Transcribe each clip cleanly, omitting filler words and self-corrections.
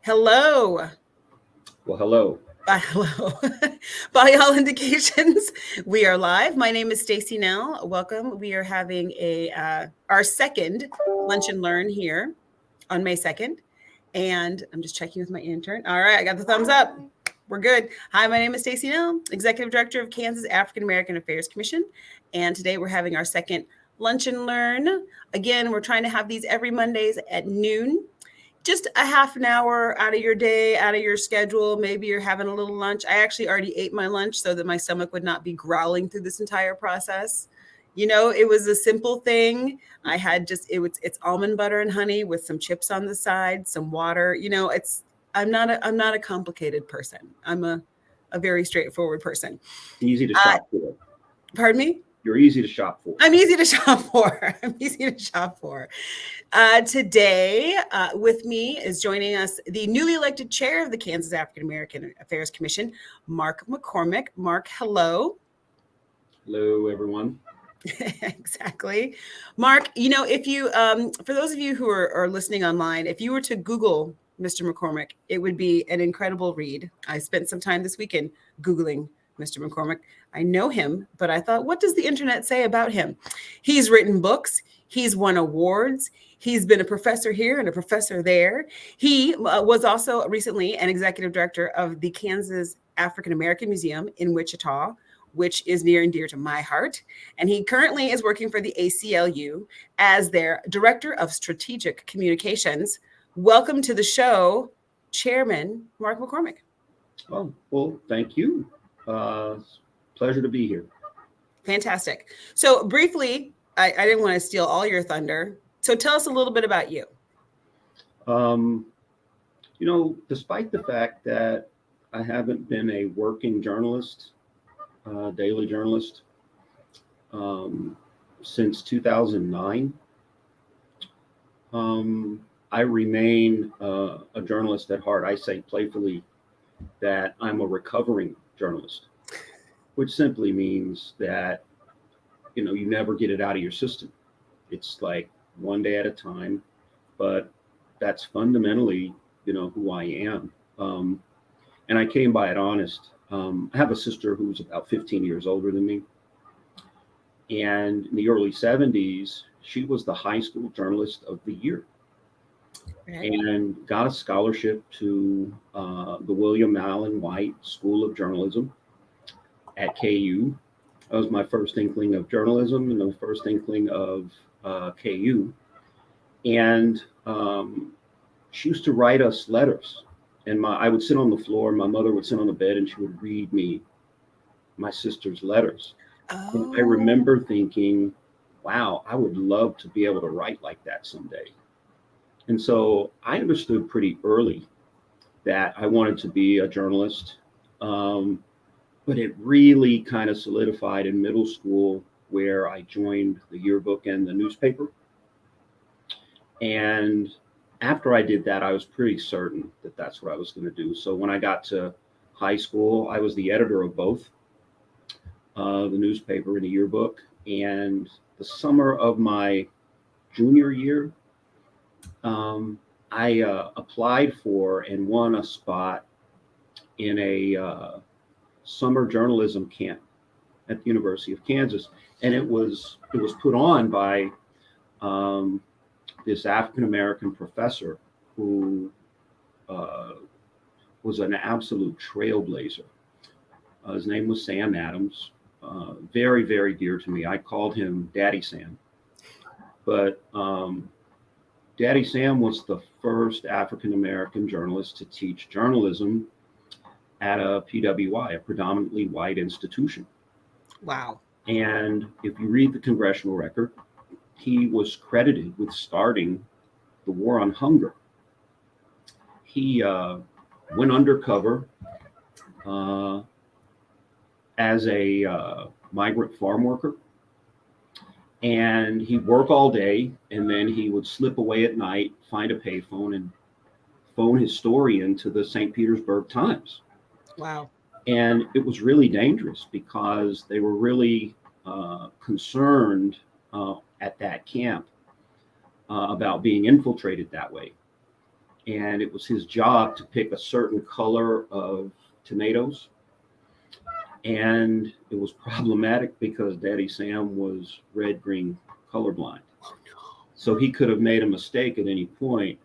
Hello. Well, hello. Hello. By all indications, we are live. My name is Stacy Nell. Welcome. We are having our second lunch and learn here on May 2nd. And I'm just checking with my intern. All right, I got the thumbs up. We're good. Hi, my name is Stacy Nell, Executive Director of Kansas African American Affairs Commission. And today we're having our second lunch and learn. Again, we're trying to have these every Mondays at noon. Just a half an hour out of your day, out of your schedule. Maybe you're having a little lunch. I actually already ate my lunch so that my stomach would not be growling through this entire process. It was a simple thing. I had it's almond butter and honey with some chips on the side, some water. I'm not a complicated person. I'm a very straightforward person. Easy to shop for. Pardon me? You're easy to shop for. I'm easy to shop for. Today, with me is joining us the newly elected chair of the Kansas African American Affairs Commission, Mark McCormick. Mark, hello. Hello, everyone. Exactly. Mark, if you, for those of you who are listening online, if you were to Google Mr. McCormick, it would be an incredible read. I spent some time this weekend Googling Mr. McCormick. I know him, but I thought, what does the internet say about him? He's written books. He's won awards. He's been a professor here and a professor there. He was also recently an executive director of the Kansas African American Museum in Wichita, which is near and dear to my heart. And he currently is working for the ACLU as their Director of Strategic Communications. Welcome to the show, Chairman Mark McCormick. Oh, well, thank you. Pleasure to be here. Fantastic. So briefly, I didn't want to steal all your thunder. So tell us a little bit about you. Despite the fact that I haven't been a working journalist, daily journalist, since 2009, I remain a journalist at heart. I say playfully that I'm a recovering journalist, which simply means that, you never get it out of your system. It's like one day at a time, but that's fundamentally, who I am. And I came by it honest. I have a sister who's about 15 years older than me. And in the early 70s, she was the high school journalist of the year. Right. And got a scholarship to the William Allen White School of Journalism at KU. That was my first inkling of journalism and the first inkling of KU. And she used to write us letters. And I would sit on the floor, my mother would sit on the bed, and she would read me my sister's letters. Oh. And I remember thinking, wow, I would love to be able to write like that someday. And so I understood pretty early that I wanted to be a journalist. But it really kind of solidified in middle school, where I joined the yearbook and the newspaper. And after I did that, I was pretty certain that that's what I was going to do. So when I got to high school, I was the editor of both the newspaper and the yearbook. And the summer of my junior year, I applied for and won a spot in a summer journalism camp at the University of Kansas. And it was put on by this African-American professor who was an absolute trailblazer. His name was Sam Adams. Very, very dear to me. I called him Daddy Sam. But Daddy Sam was the first African-American journalist to teach journalism at a PWI, a predominantly white institution. Wow. And if you read the congressional record, he was credited with starting the war on hunger. He went undercover as a migrant farm worker. And he'd work all day, and then he would slip away at night, find a payphone, and phone his story into the St. Petersburg Times. Wow. And it was really dangerous because they were really concerned at that camp about being infiltrated that way. and it was his job to pick a certain color of tomatoes. And it was problematic because Daddy Sam was red-green colorblind. So he could have made a mistake at any point.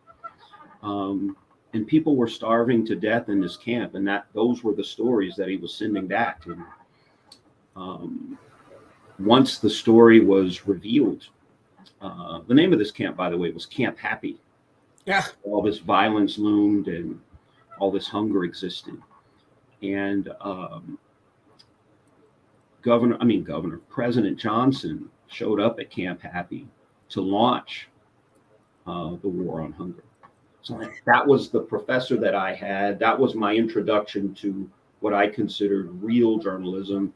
And people were starving to death in this camp, and those were the stories that he was sending back. And once the story was revealed, the name of this camp, by the way, was Camp Happy. Yeah. All this violence loomed and all this hunger existed. And President Johnson showed up at Camp Happy to launch the war on hunger. So that was the professor that I had. That was my introduction to what I considered real journalism.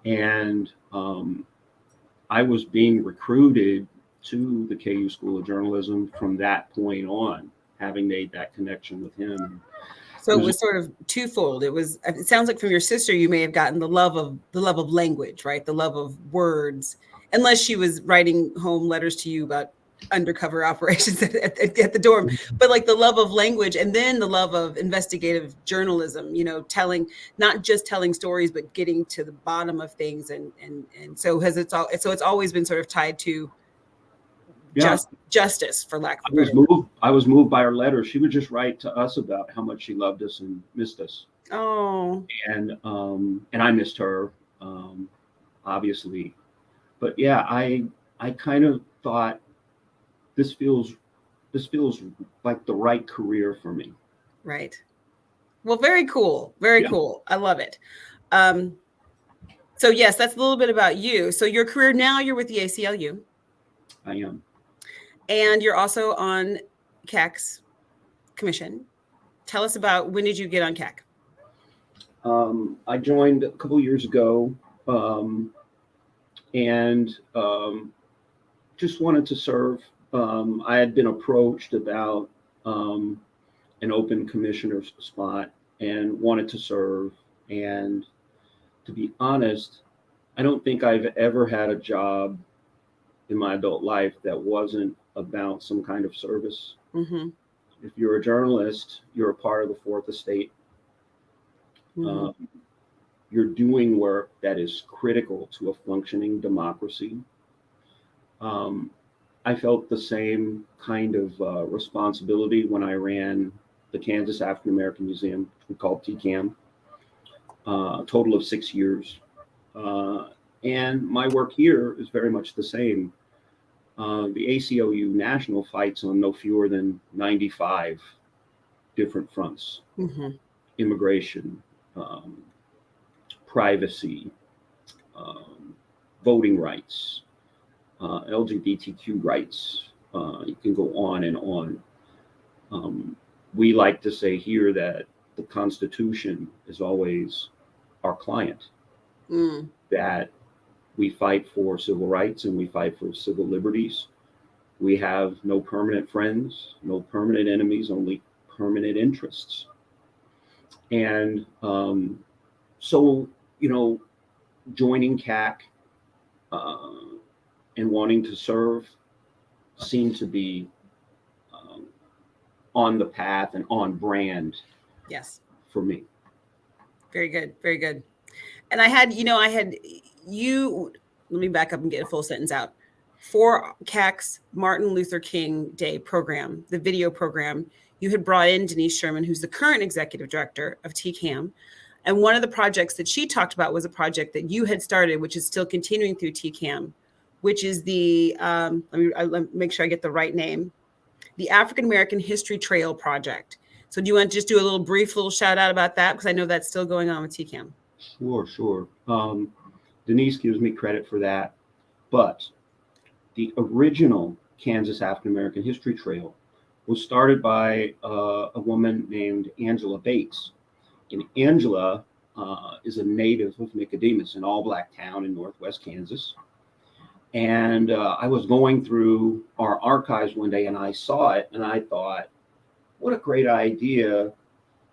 And I was being recruited to the KU School of Journalism from that point on, having made that connection with him. So it was sort of twofold. It sounds like from your sister, you may have gotten the love of language, right? The love of words, unless she was writing home letters to you about undercover operations at the dorm, but like the love of language, and then the love of investigative journalism, not just telling stories, but getting to the bottom of things. And so it's always been sort of tied to justice, for lack of a better word. I was moved by her letter. She would just write to us about how much she loved us and missed us. Oh. And I missed her, obviously. But yeah, I kind of thought this feels like the right career for me. Right. Well, very cool. Very cool. I love it. So yes, that's a little bit about you. So your career now, you're with the ACLU. I am. And you're also on KAAC's commission. Tell us about, when did you get on KAAC? I joined a couple years ago, and just wanted to serve. I had been approached about an open commissioner's spot and wanted to serve. And to be honest, I don't think I've ever had a job in my adult life that wasn't about some kind of service. Mm-hmm. If you're a journalist, you're a part of the fourth estate. Mm-hmm. You're doing work that is critical to a functioning democracy. I felt the same kind of responsibility when I ran the Kansas African American Museum, which we called TCAM, a total of 6 years. And my work here is very much the same. The ACLU National fights on no fewer than 95 different fronts. Mm-hmm. Immigration, privacy, voting rights, LGBTQ rights. You can go on and on. We like to say here that the Constitution is always our client, that we fight for civil rights and we fight for civil liberties. We have no permanent friends, no permanent enemies, only permanent interests. And so, joining KAAC and wanting to serve seemed to be on the path and on brand. Yes. For me. Very good. Very good. And I had you, let me back up and get a full sentence out. For KAAC's Martin Luther King Day program, the video program, you had brought in Denise Sherman, who's the current executive director of TCAM. And one of the projects that she talked about was a project that you had started, which is still continuing through TCAM, which is the, let me make sure I get the right name, the African American History Trail Project. So do you want to just do a little shout out about that? Because I know that's still going on with TCAM. Sure. Denise gives me credit for that. But the original Kansas African American History Trail was started by a woman named Angela Bates. And Angela is a native of Nicodemus, an all-black town in northwest Kansas. And I was going through our archives one day and I saw it and I thought, what a great idea.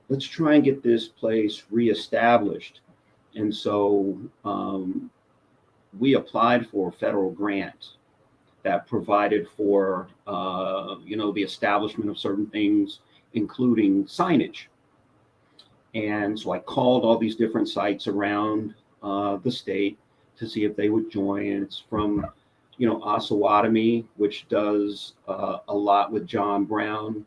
Let's try and get this place reestablished. And so we applied for a federal grant that provided for, the establishment of certain things, including signage. And so I called all these different sites around the state to see if they would join. It's from, Osawatomie, which does a lot with John Brown.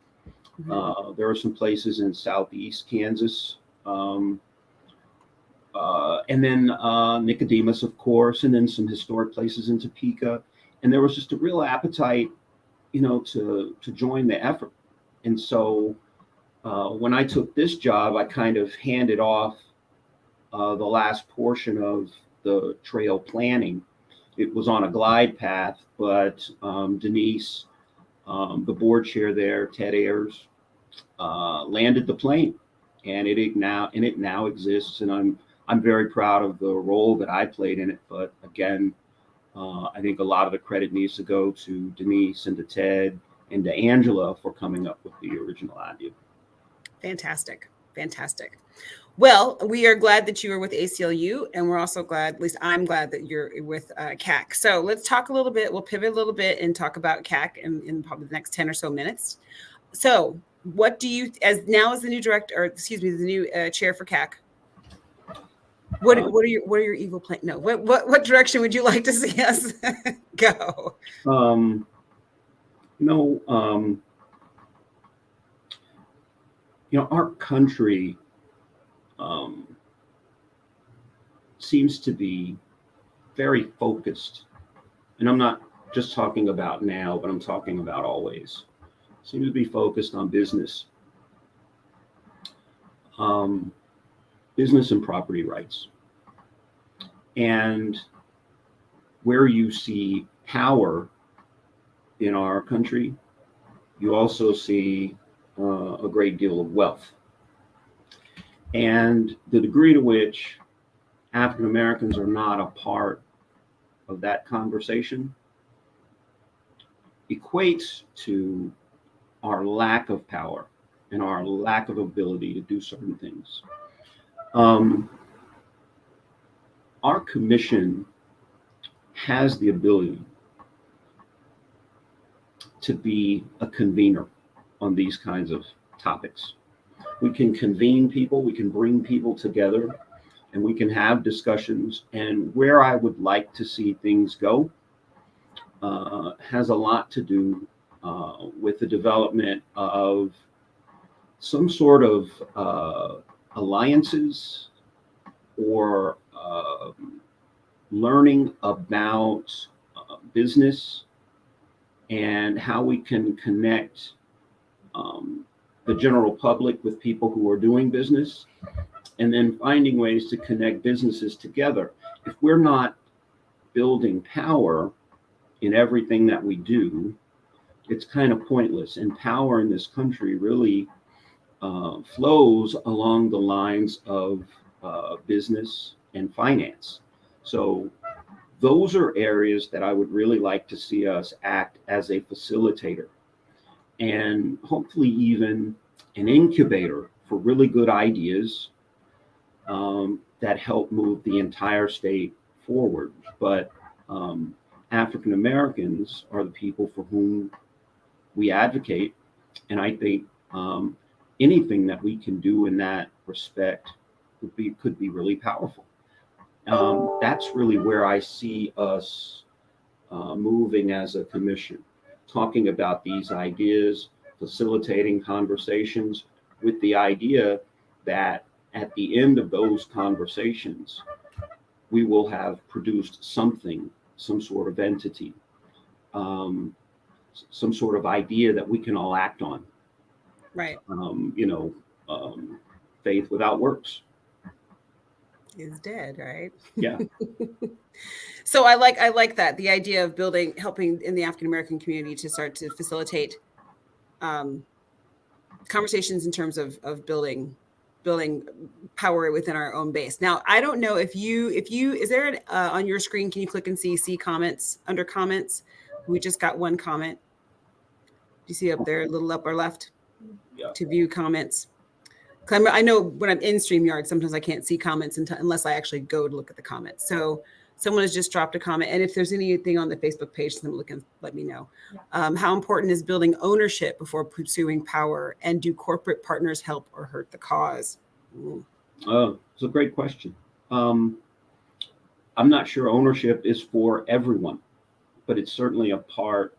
There are some places in southeast Kansas. And then Nicodemus, of course, and then some historic places in Topeka. And there was just a real appetite, to join the effort. And so when I took this job, I kind of handed off the last portion of the trail planning. It was on a glide path, but Denise, the board chair there, Ted Ayers, landed the plane, and it now exists. And I'm very proud of the role that I played in it. But again, I think a lot of the credit needs to go to Denise and to Ted and to Angela for coming up with the original idea. Fantastic. Well, we are glad that you are with ACLU, and we're also glad, at least I'm glad, that you're with KAAC. So let's talk a little bit. We'll pivot a little bit and talk about KAAC in probably the next 10 or so minutes. So what do you, as the new director, or excuse me, the new chair for KAAC, what are your evil plans? No, what direction would you like to see us go? Our country seems to be very focused, and I'm not just talking about now, but I'm talking about always. Seems to be focused on business and property rights. And where you see power in our country, you also see a great deal of wealth. And the degree to which African Americans are not a part of that conversation equates to our lack of power and our lack of ability to do certain things. Our commission has the ability to be a convener on these kinds of topics. We can convene people, we can bring people together, and we can have discussions. And where I would like to see things go has a lot to do with the development of some sort of alliances or learning about business and how we can connect the general public with people who are doing business, and then finding ways to connect businesses together. If we're not building power in everything that we do, it's kind of pointless. And power in this country really flows along the lines of business and finance. So those are areas that I would really like to see us act as a facilitator, and hopefully even an incubator for really good ideas that help move the entire state forward. But African Americans are the people for whom we advocate, and I think anything that we can do in that respect could be really powerful. That's really where I see us moving as a commission, talking about these ideas, facilitating conversations with the idea that at the end of those conversations, we will have produced something, some sort of entity, some sort of idea that we can all act on. Right. Faith without works is dead, right? Yeah. So I like that, the idea of helping in the African American community to start to facilitate conversations in terms of building power within our own base. Now, I don't know if you is there on your screen, can you click and see comments under comments? We just got one comment. Do you see up there, a little upper left? Yeah. To view comments. I know when I'm in StreamYard, sometimes I can't see comments unless I actually go to look at the comments. So Someone has just dropped a comment. And if there's anything on the Facebook page, then look and let me know. How important is building ownership before pursuing power? And do corporate partners help or hurt the cause? It's a great question. I'm not sure ownership is for everyone, but it's certainly a part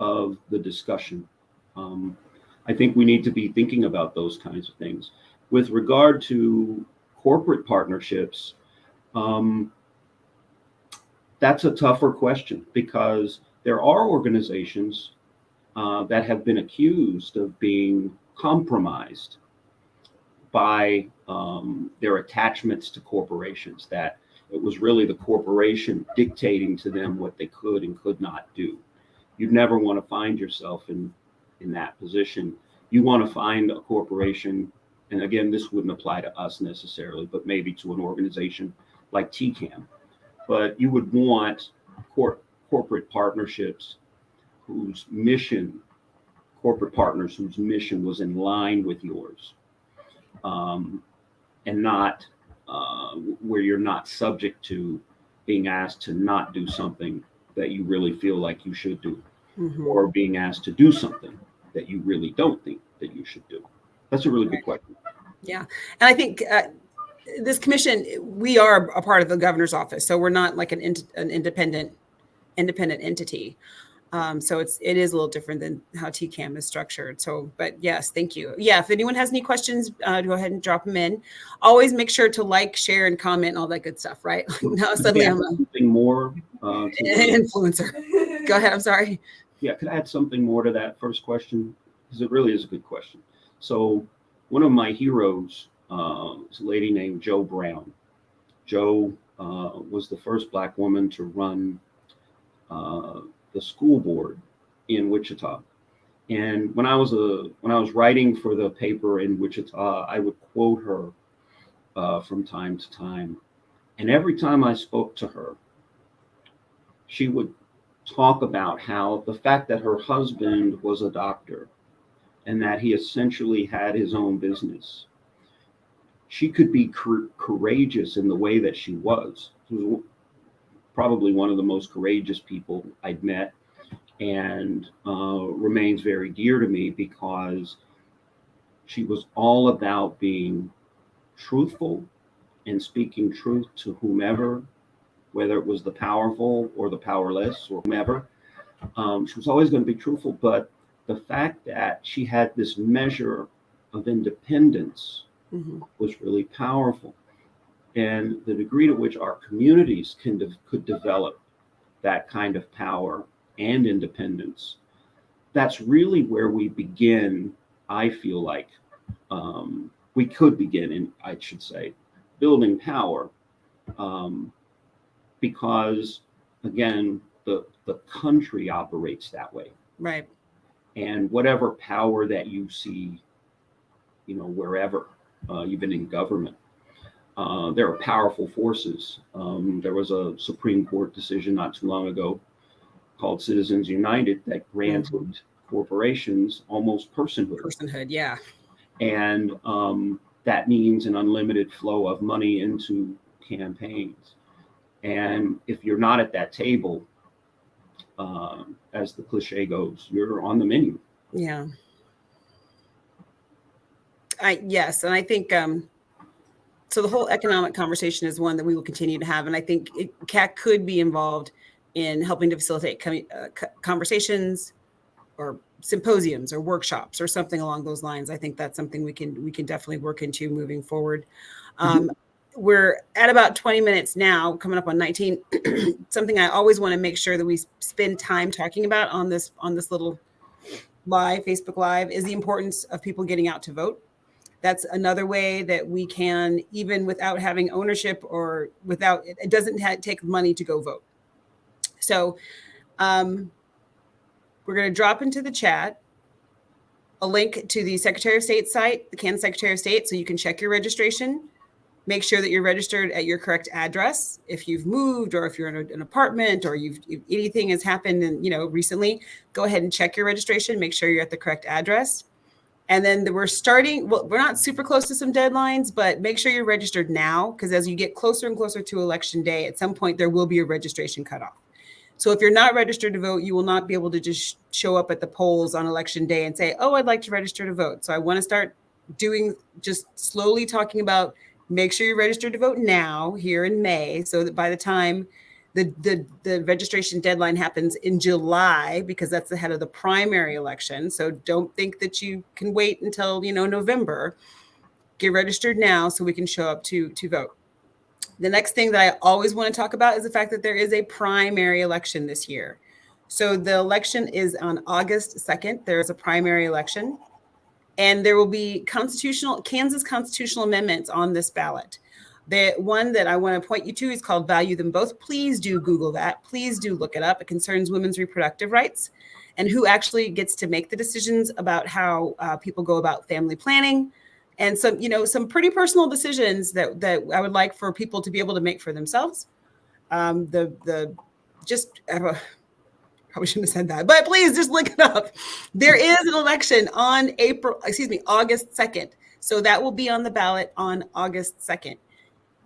of the discussion. I think we need to be thinking about those kinds of things. With regard to corporate partnerships, that's a tougher question because there are organizations that have been accused of being compromised by their attachments to corporations, that it was really the corporation dictating to them what they could and could not do. You'd never want to find yourself in that position. You want to find a corporation, and again, this wouldn't apply to us necessarily, but maybe to an organization like TCAM. But you would want corporate partnerships whose mission, corporate partners whose mission was in line with yours, and not where you're not subject to being asked to not do something that you really feel like you should do, or being asked to do something that you really don't think that you should do. That's a really good question. Yeah. And I think this commission, we are a part of the governor's office, so we're not like an independent entity. So it is a little different than how TCAM is structured. So, but yes, thank you. Yeah, if anyone has any questions, go ahead and drop them in. Always make sure to like, share, and comment, and all that good stuff, right? Now suddenly I'm something more an influencer. Go ahead. I'm sorry. Yeah, could I add something more to that first question? Because it really is a good question. So one of my heroes is a lady named Jo Brown. Jo was the first Black woman to run the school board in Wichita. And when I was writing for the paper in Wichita, I would quote her from time to time. And every time I spoke to her, she would talk about how the fact that her husband was a doctor and that he essentially had his own business, she could be courageous in the way that she was. She was probably one of the most courageous people I'd met, and remains very dear to me because she was all about being truthful and speaking truth to whomever, whether it was the powerful or the powerless or whomever. She was always going to be truthful, but the fact that she had this measure of independence was really powerful. And the degree to which our communities could develop that kind of power and independence, that's really where we begin, I feel like, we could begin, in, I should say, building power, because, again, the country operates that way. Right. And whatever power that you see, wherever, even in government, there are powerful forces. There was a Supreme Court decision not too long ago called Citizens United that granted corporations almost personhood. Personhood, yeah. And that means an unlimited flow of money into campaigns. And if you're not at that table, as the cliche goes, you're on the menu. Yeah. Yes. And I think, so the whole economic conversation is one that we will continue to have. And I think KAAAC could be involved in helping to facilitate conversations or symposiums or workshops or something along those lines. I think that's something we can definitely work into moving forward. We're at about 20 minutes now, coming up on 19. Something I always want to make sure that we spend time talking about on this little live, Facebook Live, is the importance of people getting out to vote. That's another way that we can, even without having ownership or without, it doesn't take money to go vote. So we're going to drop into the chat a link to the Secretary of State site, the Kansas Secretary of State, so you can check your registration. Make sure that you're registered at your correct address. If you've moved or if you're in an apartment or if anything has happened and recently, go ahead and check your registration. Make sure you're at the correct address. And then we're starting, well, we're not super close to some deadlines, but make sure you're registered now, because as you get closer and closer to election day, at some point there will be a registration cutoff. So if you're not registered to vote, you will not be able to just show up at the polls on election day and say, oh, I'd like to register to vote. So I want to start just slowly talking about, make sure you're registered to vote now here in May, so that by the time the registration deadline happens in July, because that's ahead of the primary election. So don't think that you can wait until, November. Get registered now so we can show up to vote. The next thing that I always want to talk about is the fact that there is a primary election this year. So the election is on August 2nd. There is a primary election, and there will be Kansas constitutional amendments on this ballot. The one that I want to point you to is called Value Them Both. Please do Google that. Please do look it up. It concerns women's reproductive rights and who actually gets to make the decisions about how people go about family planning, and some pretty personal decisions that I would like for people to be able to make for themselves. Probably shouldn't have said that, but please just look it up. There is an election on August 2nd. So that will be on the ballot on August 2nd.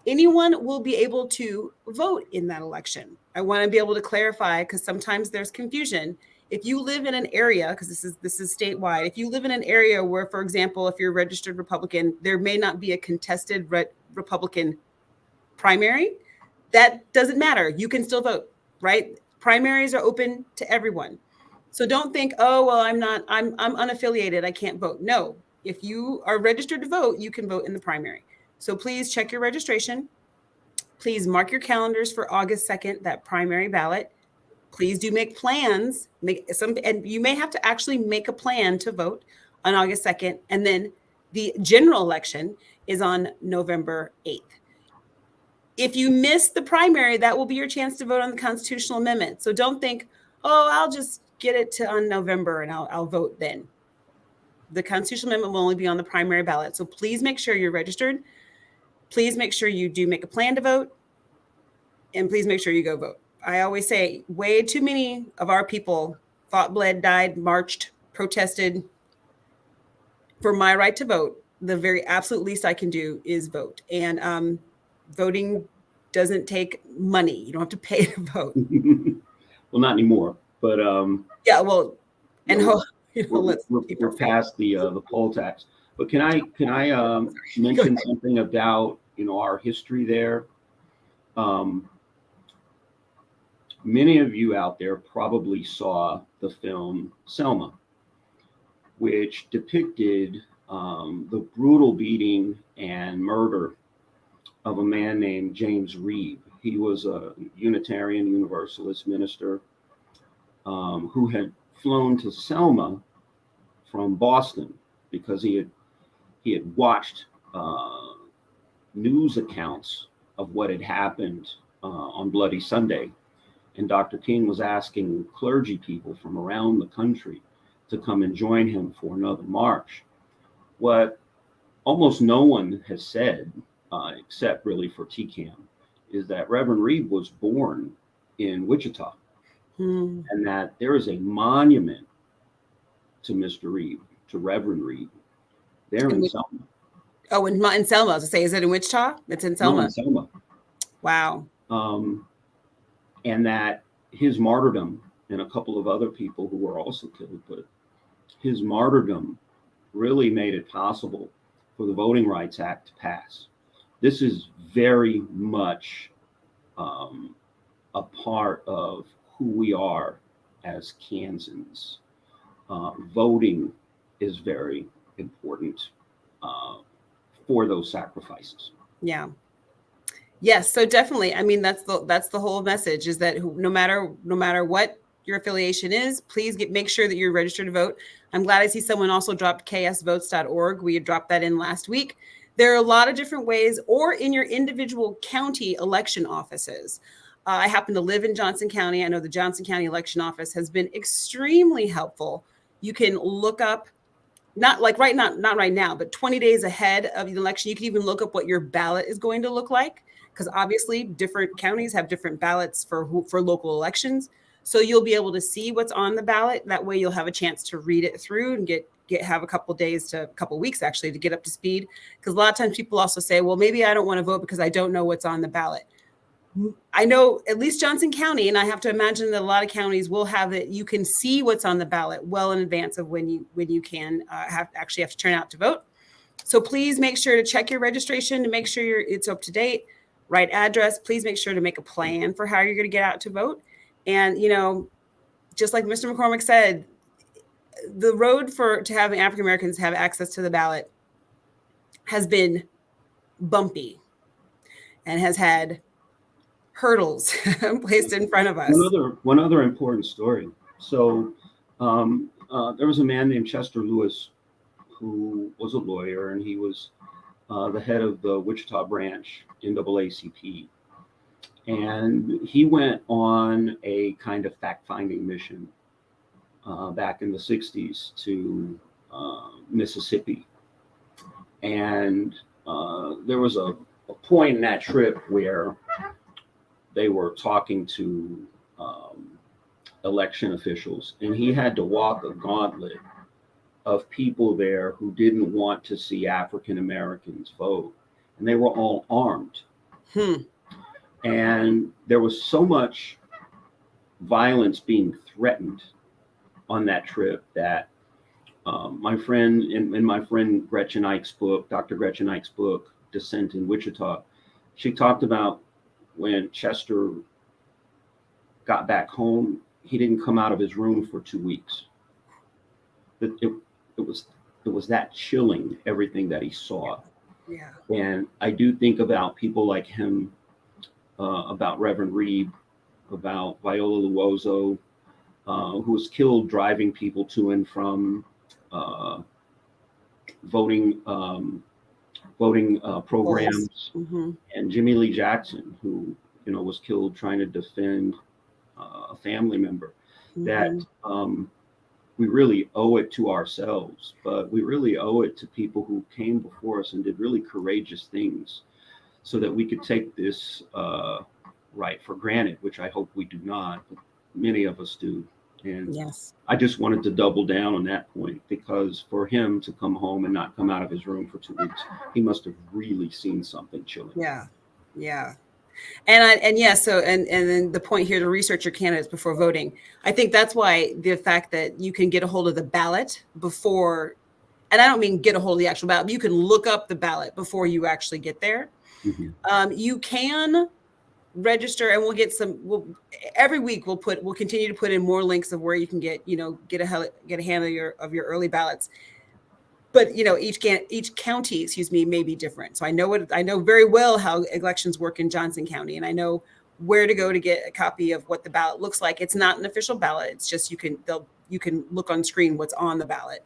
Anyone will be able to vote in that election. I want to be able to clarify, because sometimes there's confusion. If you live in an area, because this is statewide, if you live in an area where, for example, if you're a registered Republican, there may not be a contested Republican primary, that doesn't matter. You can still vote, right? Primaries are open to everyone. So don't think, oh, well, I'm unaffiliated, I can't vote. No, if you are registered to vote, you can vote in the primary. So please check your registration. Please mark your calendars for August 2nd, that primary ballot. Please do make plans, and you may have to actually make a plan to vote on August 2nd. And then the general election is on November 8th. If you miss the primary, that will be your chance to vote on the constitutional amendment. So don't think, oh, I'll just get it on November and I'll vote then. The constitutional amendment will only be on the primary ballot. So please make sure you're registered. Please make sure you do make a plan to vote, and please make sure you go vote. I always say way too many of our people fought, bled, died, marched, protested for my right to vote. The very absolute least I can do is vote. And voting doesn't take money. You don't have to pay to vote. Well, not anymore, but yeah, well, and we're past the poll tax. But can I mention something about our history there? Many of you out there probably saw the film Selma, which depicted the brutal beating and murder of a man named James Reeb. He was a Unitarian Universalist minister who had flown to Selma from Boston because he had watched news accounts of what had happened on Bloody Sunday. And Dr. King was asking clergy people from around the country to come and join him for another march. What almost no one has said, except really for TCAM, is that Reverend Reeb was born in Wichita, and that there is a monument to Mr. Reeb, to Reverend Reeb, there in Selma. Oh, in Selma. I was to say, is it in Wichita? It's in Selma. No, in Selma. Wow. And that his martyrdom, and a couple of other people who were also killed, but his martyrdom really made it possible for the Voting Rights Act to pass. This is very much a part of who we are as Kansans. Voting is very important for those sacrifices. Yeah. Yes. So definitely. I mean, that's the whole message, is that no matter what your affiliation is, please make sure that you're registered to vote. I'm glad I see someone also dropped ksvotes.org. We had dropped that in last week. There are a lot of different ways, or in your individual county election offices. I happen to live in Johnson County. I know the Johnson County election office has been extremely helpful. You can look up, not right now, but 20 days ahead of the election. You can even look up what your ballot is going to look like, because obviously different counties have different ballots for local elections. So you'll be able to see what's on the ballot. That way you'll have a chance to read it through and get have a couple days to a couple weeks actually to get up to speed. Because a lot of times people also say, well, maybe I don't want to vote because I don't know what's on the ballot. I know at least Johnson County, and I have to imagine that a lot of counties will have it. You can see what's on the ballot well in advance of when you can have to turn out to vote. So please make sure to check your registration to make sure it's up to date, right address. Please make sure to make a plan for how you're going to get out to vote. And, just like Mr. McCormick said, the road to having African Americans have access to the ballot has been bumpy and has had hurdles placed in front of us. One other important story. So there was a man named Chester Lewis who was a lawyer, and he was the head of the Wichita branch NAACP. And he went on a kind of fact-finding mission back in the 60s to Mississippi. And there was a point in that trip where they were talking to election officials, and he had to walk a gauntlet of people there who didn't want to see African Americans vote, and they were all armed. And there was so much violence being threatened on that trip that my friend in my friend Gretchen Ike's book, Dr. Gretchen Ike's book, Descent in Wichita, she talked about when Chester got back home, he didn't come out of his room for 2 weeks. It was that chilling, everything that he saw. Yeah. And I do think about people like him, about Reverend Reeb, about Viola Luozo, who was killed driving people to and from voting programs, and Jimmy Lee Jackson, who was killed trying to defend a family member. That we really owe it to ourselves, but we really owe it to people who came before us and did really courageous things, so that we could take this right for granted, which I hope we do not, but many of us do. And yes, I just wanted to double down on that point, because for him to come home and not come out of his room for 2 weeks, he must have really seen something chilling. Yeah. And then the point here to research your candidates before voting. I think that's why the fact that you can get a hold of the ballot before, and I don't mean get a hold of the actual ballot, but you can look up the ballot before you actually get there. You can register, and we'll get every week we'll continue to put in more links of where you can get a hand of your early ballots. But each county, may be different. So I know very well how elections work in Johnson County, and I know where to go to get a copy of what the ballot looks like. It's not an official ballot. It's just you can look on screen what's on the ballot.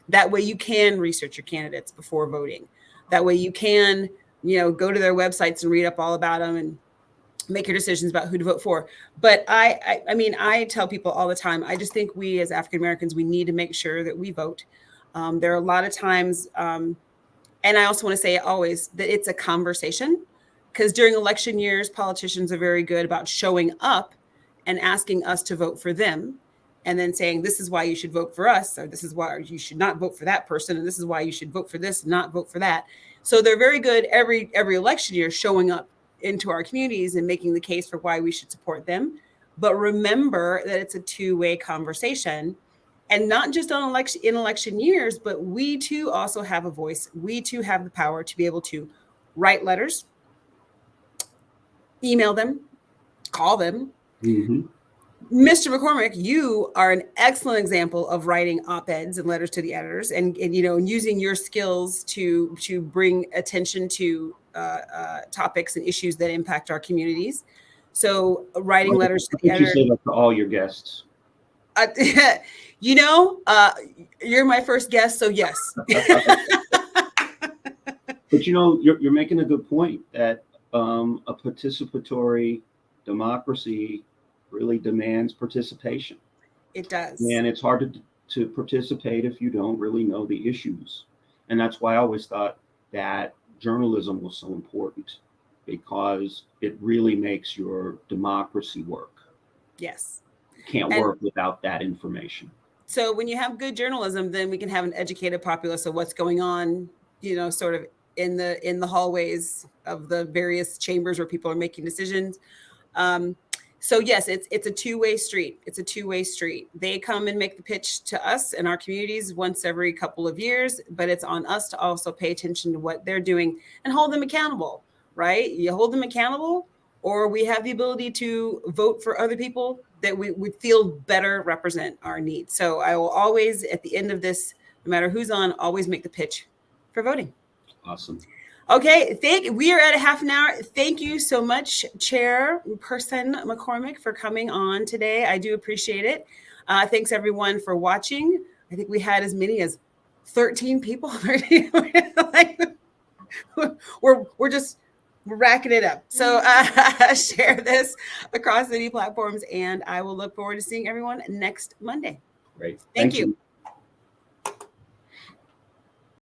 That way you can research your candidates before voting. That way you can go to their websites and read up all about them and make your decisions about who to vote for. But I tell people all the time, I just think we as African Americans, we need to make sure that we vote. There are a lot of times, and I also want to say always that it's a conversation, because during election years, politicians are very good about showing up and asking us to vote for them, and then saying, this is why you should vote for us, or this is why you should not vote for that person, and this is why you should vote for this, not vote for that. So they're very good every election year showing up into our communities and making the case for why we should support them. But remember that it's a two-way conversation. And not just in election years, but we too also have a voice. We too have the power to be able to write letters, email them, call them. Mr. McCormick, you are an excellent example of writing op-eds and letters to the editors, and using your skills to bring attention to topics and issues that impact our communities. So writing letters to the editors. You say that to all your guests. You're my first guest, so yes. But you're making a good point that a participatory democracy really demands participation. It does. And it's hard to participate if you don't really know the issues. And that's why I always thought that journalism was so important, because it really makes your democracy work. Yes. Can't work without that information. So when you have good journalism, then we can have an educated populace of what's going on, sort of in the hallways of the various chambers where people are making decisions. So yes, it's a two-way street. It's a two-way street. They come and make the pitch to us in our communities once every couple of years, but it's on us to also pay attention to what they're doing and hold them accountable, right? You hold them accountable, or we have the ability to vote for other people that we feel better represent our needs. So I will always, at the end of this, no matter who's on, always make the pitch for voting. Awesome. Okay, we are at a half an hour. Thank you so much, Chairperson McCormick, for coming on today. I do appreciate it. Thanks everyone for watching. I think we had as many as 13 people. we're just racking it up. So share this across any platforms, and I will look forward to seeing everyone next Monday. Great. Thank you.